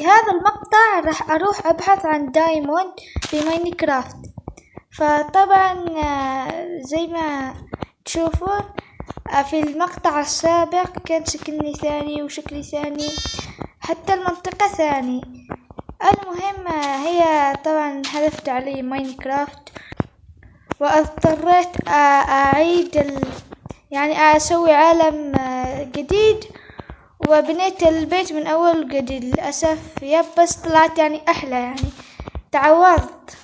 هذا المقطع راح أروح أبحث عن دايموند في ماينكرافت. فطبعا زي ما تشوفون في المقطع السابق كان شكلي ثاني وشكلي ثاني، حتى المنطقة ثاني. المهم هي طبعا حذفت علي ماينكرافت واضطريت أعيد يعني أسوي عالم جديد، وبنيت البيت من أول جديد. للأسف بس طلعت يعني أحلى، يعني تعوضت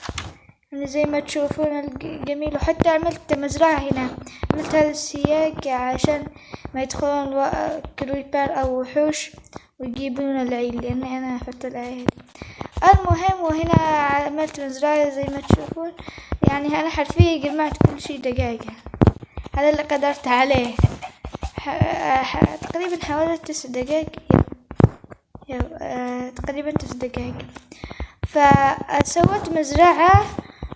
يعني زي ما تشوفون الجميل. وحتى عملت مزرعة هنا، عملت هذا السياج عشان ما يدخلون كريبر أو وحوش ويجيبون العيل، لأن أنا أخذت العيل. المهم وهنا عملت مزرعة زي ما تشوفون، يعني أنا حرفيا جمعت كل شيء دقيقة. هذا اللي قدرت عليه. تقريبا حوالي 9 دقائق، تقريبا 9 دقائق. فسويت مزرعة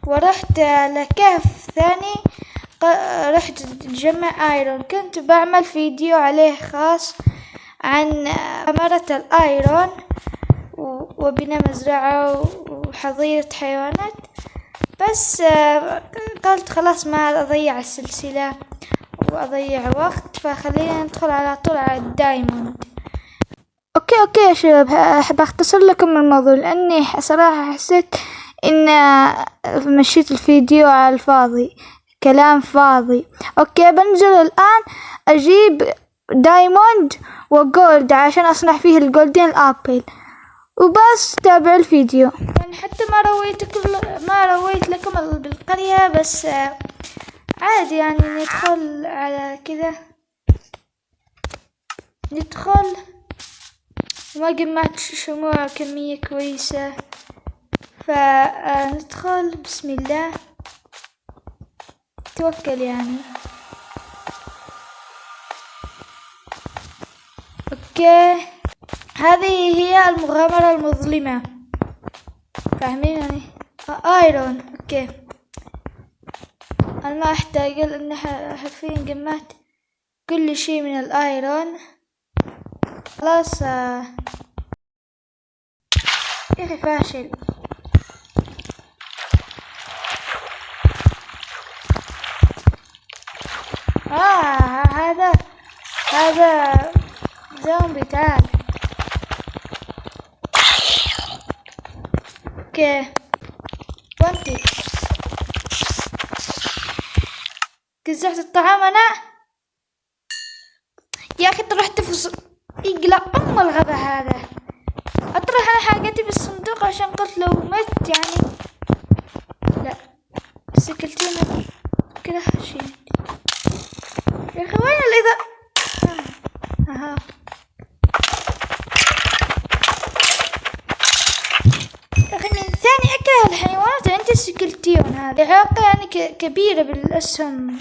ورحت لكهف ثاني، رحت جمع ايرون. كنت بعمل فيديو عليه خاص عن عمارة الايرون وبناء مزرعة وحظيرة حيوانات، بس قلت خلاص ما اضيع السلسلة واضيع وقت، فخلينا ندخل على طول على الدايموند. اوكي يا شباب، احب اختصر لكم الموضوع، لاني صراحة حسيت ان مشيت الفيديو على الفاضي، كلام فاضي. اوكي، بنزل الان اجيب دايموند وجولد عشان اصنع فيه الجولدين الابل، وبس تابع الفيديو. يعني حتى ما رويت لكم بالقرية، بس عادي يعني ندخل على كذا، ندخل. ما جمعت شموع كمية كويسة، فندخل بسم الله، توكل يعني. اوكي، هذه هي المغامرة المظلمة، فاهمين يعني؟ ايرون. اوكي، انا ما احتاج، لان حرفيا جمعت كل شيء من الايرون. خلاص يا اخي فاشل. هذا زومبي، تعال. اوكي، وانتي كزحت الطعام انا. يا اخي طرح تفصل، يقلع الغباء هذا. اطرح انا حاجتي بالصندوق عشان قلت لو مت يعني. لا، سكلتين كده شيء. يا اخي وين الاذا؟ يا اخي من ثاني اكره الحيوانات. انت السكلتيون هذه اعاقة يعني كبيرة بالاسهم.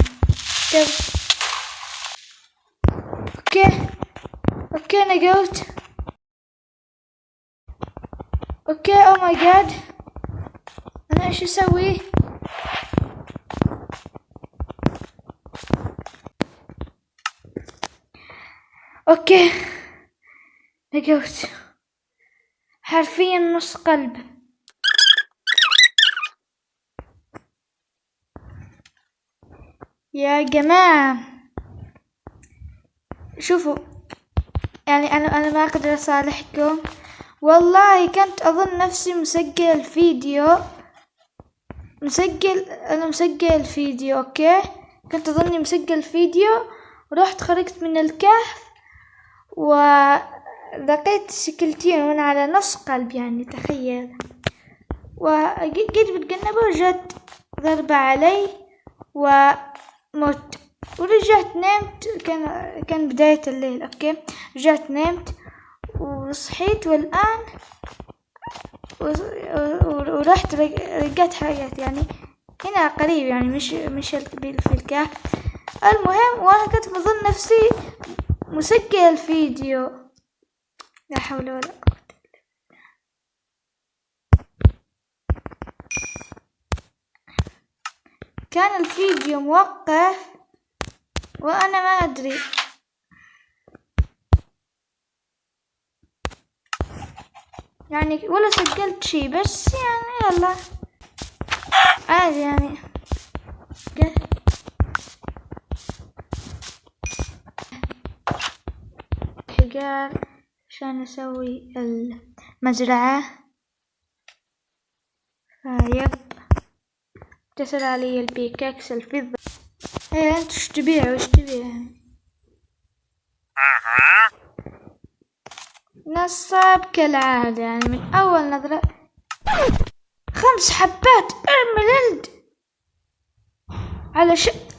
اوكي نجوت. اوكي، او ماي جاد، انا ايش اسوي؟ اوكي نجوت، حرفيا نص قلب. يا جماعة شوفوا، يعني انا ما اقدر اصالحكم والله. كنت اظن نفسي مسجل الفيديو. اوكي، كنت اظني مسجل الفيديو، ورحت خرجت من الكهف ولقيت سكلتين وانا على نص قلب، يعني تخيل. وجيت بتجنبه وجت ضربة علي ومت، ورجعت نمت. كان بداية الليل. اوكي، رجعت نمت وصحيت، والآن ورحت رجعت حاجات يعني هنا قريب، يعني مش في الكهف. المهم وانا كنت بظن نفسي مسجل الفيديو. لا حول ولا قوة. كان الفيديو موقف وانا ما ادري. يعني ولا سجلت شي، بس يعني يلا عادي يعني. حجار عشان اسوي المزرعة. فيب اتصل علي البيكاكس الفضة. ايه انت وش تبيع يعني؟ نصاب كالعادة يعني من اول نظرة. 5 حبات ارملند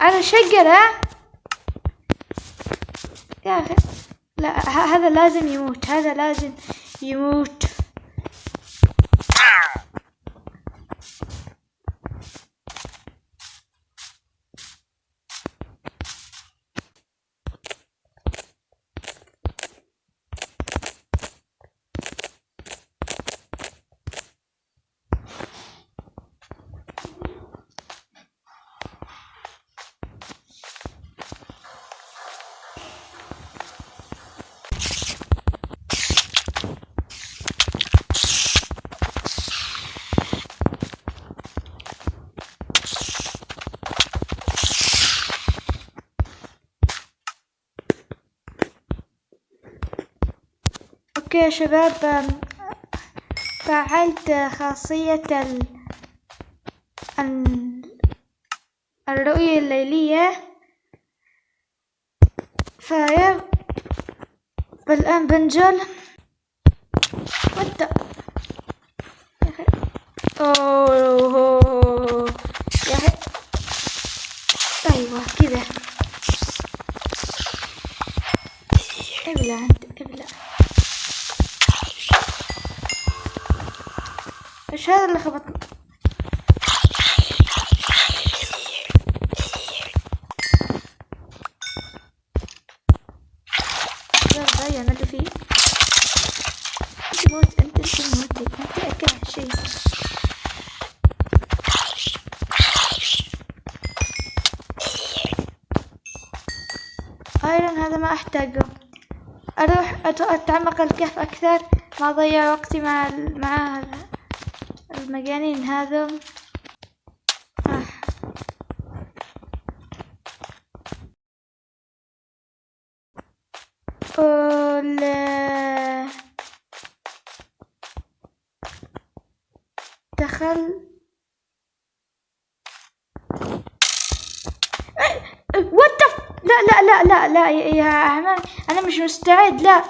على شجرة يا اخي. لا هذا لازم يموت، هذا لازم يموت. اوكي يا شباب، فعلت خاصية الرؤية الليلية. فالآن بنزل وابدأ. يا أخي أوه يا أخي، أيوة كذا. ابلع أنت ابلع. إيش هذا اللي خبطني؟ يلا أنا اللي فيه. تموت أنت تموتي أنت أكره شيء. ايرون هذا ما احتاجه. اروح اتعمق الكهف اكثر، ما اضيع وقتي مع المجانين هذا. دخل لا يا عمان، انا مش مستعد. لا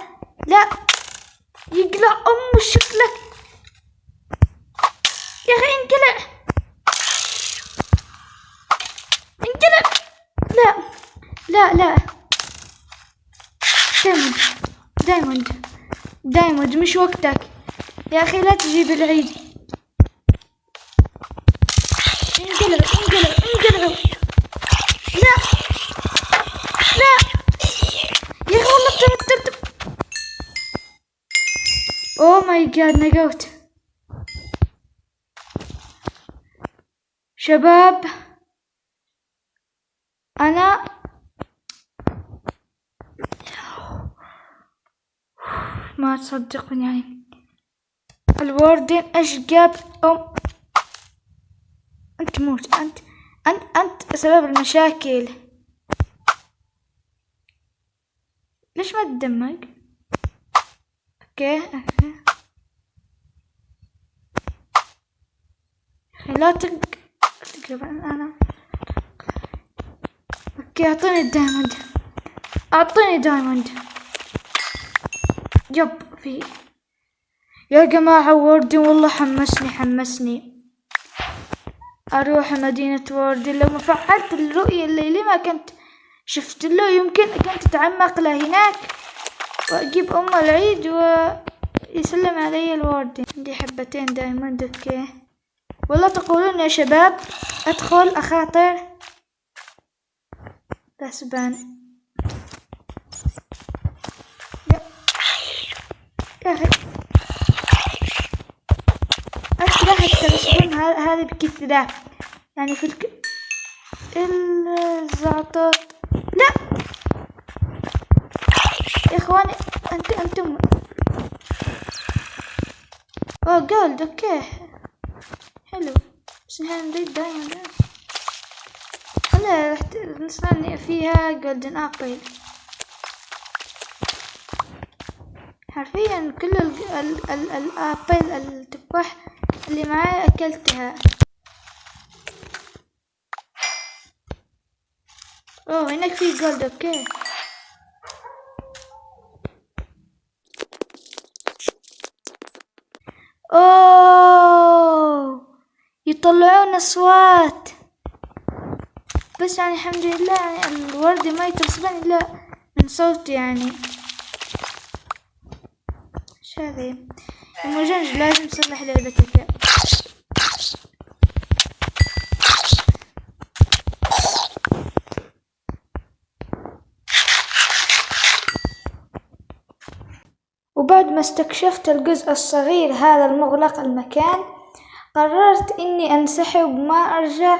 يقلع شكلك يا اخي. انقلع لا دايموند مش وقتك يا اخي، لا تجيب العيد. انقلعوا لا يا اخي والله تم. اوه ماي جاد نجوت. شباب انا ما تصدقون يعني الوردن ايش جاب. انت موت. انت سبب المشاكل. ليش ما تدمج؟ اوكي لا تقرب انا. اوكي اعطيني دايموند. يب في يا جماعة ووردن والله حمسني اروح مدينة ووردن. لو ما فعلت الرؤية الليلية ما كنت شفت له. يمكن كنت اتعمق لهناك واجيب العيد ويسلم علي الوردن. عندي حبتين دايموند. اوكي والله تقولون يا شباب ادخل اخاطر كسبان. يا اخي انت راح تكسبون هذه بكثرة يعني في الزعطات. لا يا اخواني انتم اوه جولد، اوكي حلو. بس نحن نريد دايما خلينا راح نصنع فيها جولدن ابل. حرفيا كل الابل التفاح اللي معي اكلتها. اوه هناك في جولد، اوكي. اوه يطلعون اصوات، بس يعني الحمد لله يعني الوردة ما يتوصلني الا من صوتي يعني. ايش هذا؟ المجنج لازم تصلح لعبتك. وبعد ما استكشفت الجزء الصغير هذا المغلق المكان، قررت إني أنسحب وما أرجع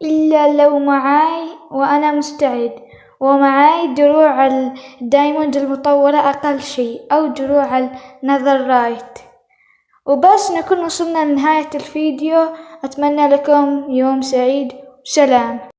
إلا لو معاي وأنا مستعد، ومعاي دروع الدايموند المطورة أقل شيء، أو دروع النذرايت. وبس نكون وصلنا لنهاية الفيديو. أتمنى لكم يوم سعيد وسلام.